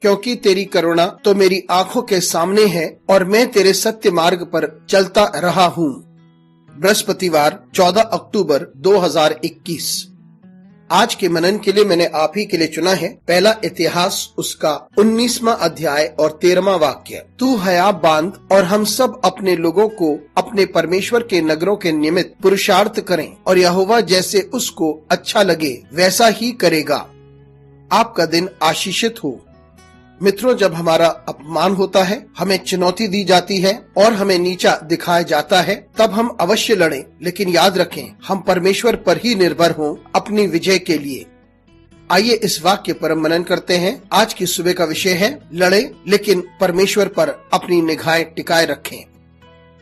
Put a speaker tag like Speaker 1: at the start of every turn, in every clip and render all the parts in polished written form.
Speaker 1: क्योंकि तेरी करुणा तो मेरी आंखों के सामने है और मैं तेरे सत्य मार्ग पर चलता रहा हूँ। बृहस्पतिवार 14 अक्टूबर 2021। आज के मनन के लिए मैंने आप ही के लिए चुना है पहला इतिहास उसका 19वां अध्याय और 13वां वाक्य। तू हया बांध और हम सब अपने लोगों को अपने परमेश्वर के नगरों के निमित्त पुरुषार्थ करें और यहोवा जैसे उसको अच्छा लगे वैसा ही करेगा। आपका दिन आशीषित हो। मित्रों, जब हमारा अपमान होता है, हमें चुनौती दी जाती है और हमें नीचा दिखाया जाता है, तब हम अवश्य लड़ें, लेकिन याद रखें हम परमेश्वर पर ही निर्भर हों अपनी विजय के लिए। आइए इस वाक्य पर मनन करते हैं। आज की सुबह का विषय है लड़े लेकिन परमेश्वर पर अपनी निगाहें टिकाए रखें।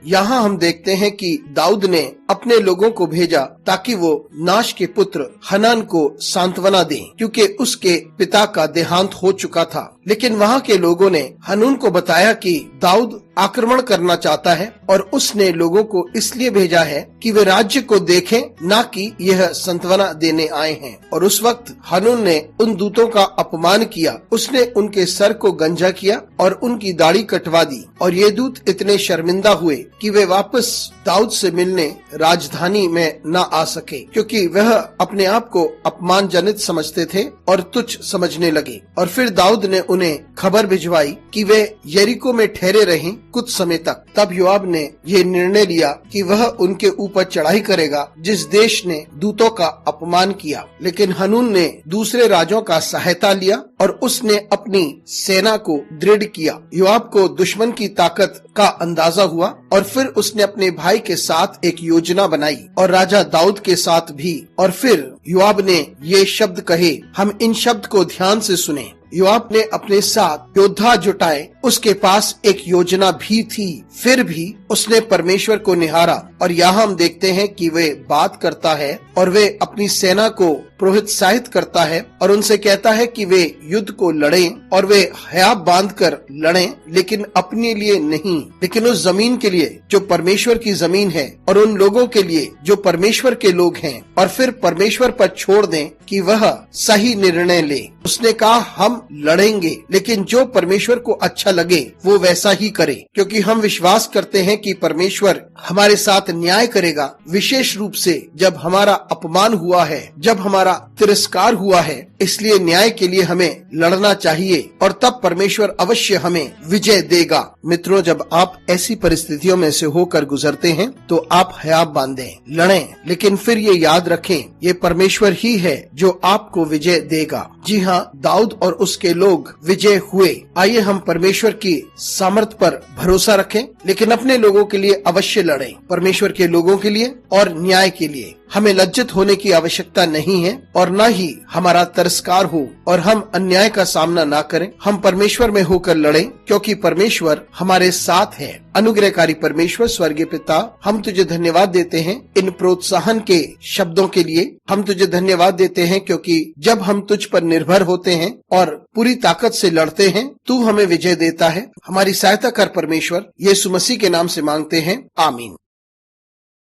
Speaker 1: यहाँ हम देखते हैं कि दाऊद ने अपने लोगों को भेजा ताकि वो नाश के पुत्र हनान को सांत्वना दें, क्योंकि उसके पिता का देहांत हो चुका था। लेकिन वहाँ के लोगों ने हनून को बताया कि दाऊद आक्रमण करना चाहता है और उसने लोगों को इसलिए भेजा है कि वे राज्य को देखें, ना कि यह सांत्वना देने आए हैं। और उस वक्त हनून ने उन दूतों का अपमान किया। उसने उनके सर को गंजा किया और उनकी दाढ़ी कटवा दी। और ये दूत इतने शर्मिंदा हुए कि वे वापस दाऊद से मिलने राजधानी में न आ सके, क्योंकि वह अपने आप को अपमानजनित समझते थे और तुच्छ समझने लगे। और फिर दाऊद ने उन्हें खबर भिजवाई कि वे यरीको में ठहरे रहें कुछ समय तक। तब योआब ने ये निर्णय लिया कि वह उनके ऊपर चढ़ाई करेगा जिस देश ने दूतों का अपमान किया। लेकिन हनून ने दूसरे राजों का सहायता लिया और उसने अपनी सेना को दृढ़ किया। योआब को दुश्मन की ताकत का अंदाजा हुआ और फिर उसने अपने भाई के साथ एक योजना बनाई और राजा दाऊद के साथ भी। और फिर योआब ने ये शब्द कहे, हम इन शब्द को ध्यान से सुने। योआब ने अपने साथ योद्धा जुटाए, उसके पास एक योजना भी थी, फिर भी उसने परमेश्वर को निहारा। और यहाँ हम देखते हैं कि वे बात करता है और वे अपनी सेना को प्रोत्साहित करता है और उनसे कहता है कि वे युद्ध को लड़ें और वे हया बांध कर लड़ें, लेकिन अपने लिए नहीं, लेकिन उस जमीन के लिए जो परमेश्वर की जमीन है और उन लोगों के लिए जो परमेश्वर के लोग हैं। और फिर परमेश्वर पर छोड़ दें कि वह सही निर्णय ले। उसने कहा हम लड़ेंगे, लेकिन जो परमेश्वर को अच्छा लगे वो वैसा ही करे, क्योंकि हम विश्वास करते हैं कि परमेश्वर हमारे साथ न्याय करेगा। विशेष रूप से जब हमारा अपमान हुआ है, जब हमारा तिरस्कार हुआ है, इसलिए न्याय के लिए हमें लड़ना चाहिए और तब परमेश्वर अवश्य हमें विजय देगा। मित्रों, जब आप ऐसी परिस्थितियों में से होकर गुजरते हैं तो आप हया बांधें, लड़ें, लेकिन फिर ये याद रखें ये परमेश्वर ही है जो आपको विजय देगा। जी हाँ, दाऊद और उसके लोग विजय हुए। आइए हम परमेश्वर की सामर्थ पर भरोसा रखें, लेकिन अपने लोगों के लिए अवश्य लड़ें, परमेश्वर के लोगों के लिए और न्याय के लिए। हमें लज्जित होने की आवश्यकता नहीं है और न ही हमारा तिरस्कार हो और हम अन्याय का सामना ना करें। हम परमेश्वर में होकर लड़ें, क्योंकि परमेश्वर हमारे साथ है। अनुग्रहकारी परमेश्वर स्वर्गीय पिता, हम तुझे धन्यवाद देते हैं इन प्रोत्साहन के शब्दों के लिए। हम तुझे धन्यवाद देते हैं क्योंकि जब हम तुझ पर निर्भर होते हैं और पूरी ताकत से लड़ते हैं, तू हमें विजय देता है। हमारी सहायता कर परमेश्वर, यीशु मसीह के नाम से मांगते हैं, आमीन।